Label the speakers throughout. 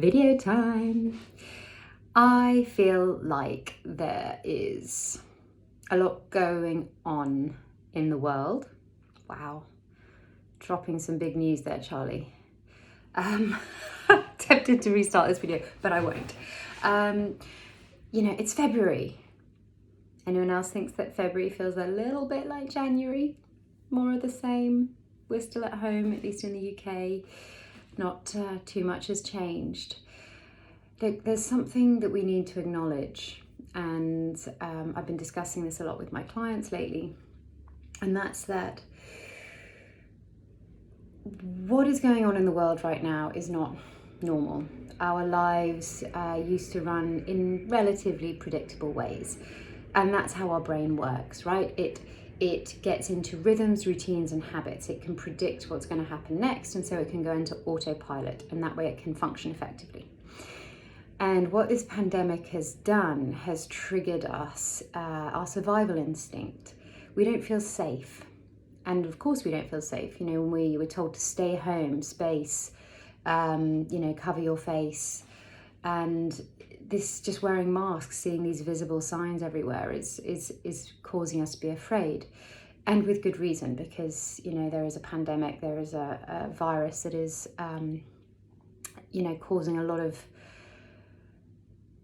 Speaker 1: Video time. I feel like there is a lot going on in the world. Wow, dropping some big news there, Charlie. Tempted to restart this video, but I won't. It's February. Anyone else thinks that February feels a little bit like January? More of the same. We're still at home, at least in the UK. Not too much has changed. Look, there's something that we need to acknowledge, and I've been discussing this a lot with my clients lately, and that's that what is going on in the world right now is not normal. Our lives used to run in relatively predictable ways, and that's how our brain works, right? It gets into rhythms, routines, and habits. It can predict what's going to happen next, and so it can go into autopilot, and that way it can function effectively. And what this pandemic has done has triggered us, our survival instinct. We don't feel safe. And of course we don't feel safe. When we were told to stay home, space, cover your face. And this just wearing masks, seeing these visible signs everywhere is causing us to be afraid. And with good reason, because, there is a pandemic, there is a virus that is, causing a lot of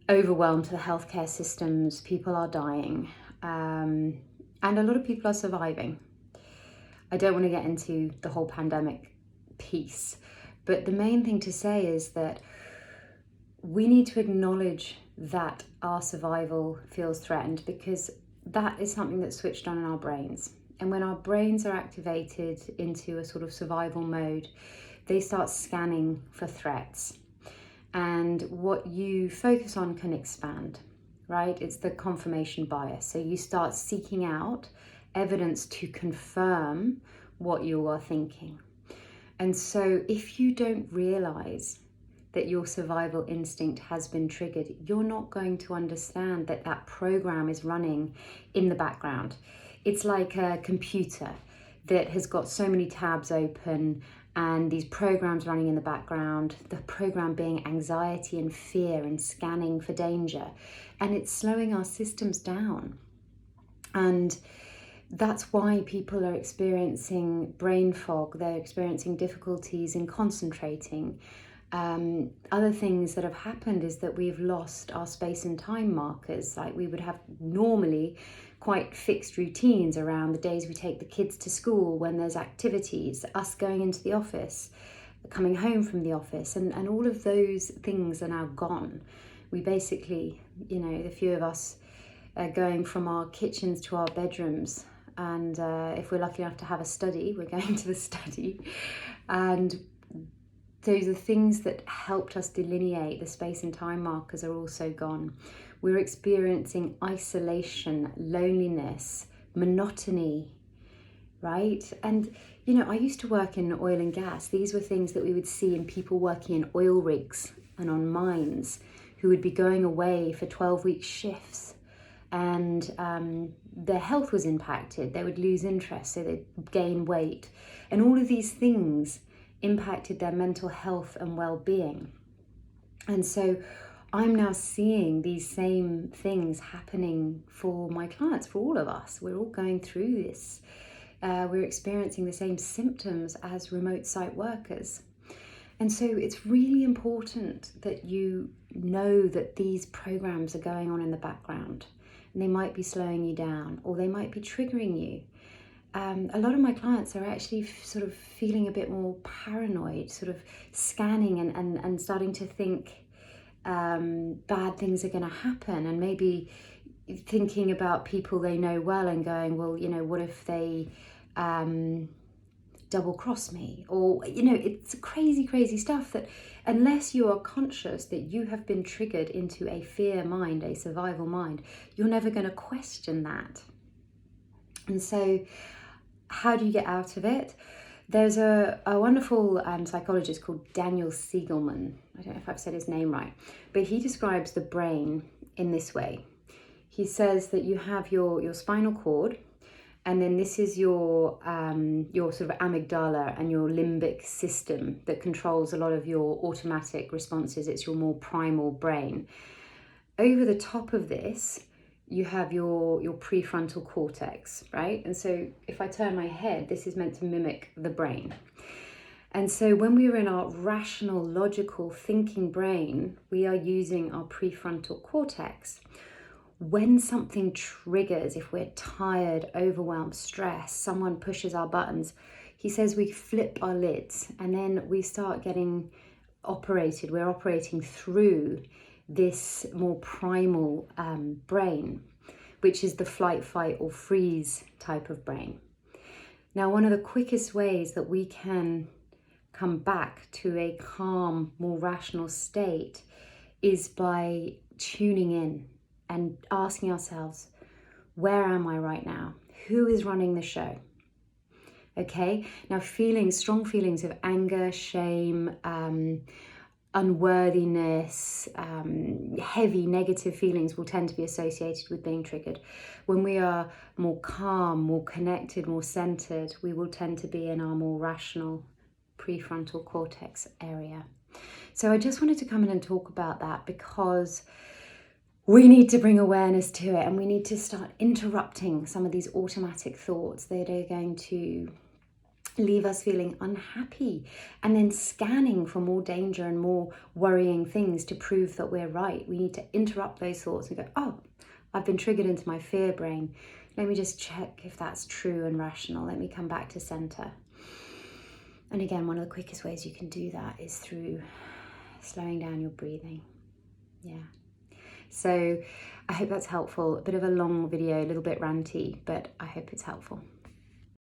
Speaker 1: overwhelm to the healthcare systems. People are dying, and a lot of people are surviving. I don't want to get into the whole pandemic piece, but the main thing to say is that we need to acknowledge that our survival feels threatened, because that is something that's switched on in our brains. And when our brains are activated into a sort of survival mode, they start scanning for threats. And what you focus on can expand, right? It's the confirmation bias. So you start seeking out evidence to confirm what you are thinking. And so if you don't realize that your survival instinct has been triggered, you're not going to understand that that program is running in the background. It's like a computer that has got so many tabs open and these programs running in the background, the program being anxiety and fear and scanning for danger. And it's slowing our systems down. And that's why people are experiencing brain fog. They're experiencing difficulties in concentrating. Other things that have happened is that we've lost our space and time markers. Like we would have normally quite fixed routines around the days we take the kids to school, when there's activities, us going into the office, coming home from the office, and all of those things are now gone. We basically, the few of us are going from our kitchens to our bedrooms. And if we're lucky enough to have a study, we're going to the study. And those are things that helped us delineate the space and time markers are also gone. We're experiencing isolation, loneliness, monotony, right? And, I used to work in oil and gas. These were things that we would see in people working in oil rigs and on mines who would be going away for 12-week shifts. And their health was impacted. They would lose interest, so they'd gain weight. And all of these things impacted their mental health and well-being. And so I'm now seeing these same things happening for my clients, for all of us. We're all going through this. We're experiencing the same symptoms as remote site workers. And so it's really important that you know that these programs are going on in the background. And they might be slowing you down, or they might be triggering you. A lot of my clients are actually sort of feeling a bit more paranoid, sort of scanning and starting to think bad things are going to happen, and maybe thinking about people they know well and going, well, what if they double cross me? Or, it's crazy stuff that unless you are conscious that you have been triggered into a fear mind, a survival mind, you're never going to question that. And so how do you get out of it? There's a wonderful psychologist called Daniel Siegelman. I don't know if I've said his name right, but he describes the brain in this way. He says that you have your spinal cord, And then this is your sort of amygdala and your limbic system that controls a lot of your automatic responses. It's your more primal brain. Over the top of this, you have your prefrontal cortex, right? And so if I turn my head, this is meant to mimic the brain. And so when we are in our rational, logical, thinking brain, we are using our prefrontal cortex. When something triggers, if we're tired, overwhelmed, stressed, someone pushes our buttons, he says we flip our lids and then we start getting operated. We're operating through this more primal brain, which is the flight, fight, or freeze type of brain. Now, one of the quickest ways that we can come back to a calm, more rational state is by tuning in and asking ourselves, where am I right now? Who is running the show? Okay, now strong feelings of anger, shame, unworthiness, heavy negative feelings will tend to be associated with being triggered. When we are more calm, more connected, more centered, we will tend to be in our more rational prefrontal cortex area. So I just wanted to come in and talk about that because we need to bring awareness to it, and we need to start interrupting some of these automatic thoughts that are going to leave us feeling unhappy, and then scanning for more danger and more worrying things to prove that we're right. We need to interrupt those thoughts and go, oh, I've been triggered into my fear brain. Let me just check if that's true and rational. Let me come back to center. And again, one of the quickest ways you can do that is through slowing down your breathing. Yeah. So I hope that's helpful. A bit of a long video, a little bit ranty, but I hope it's helpful.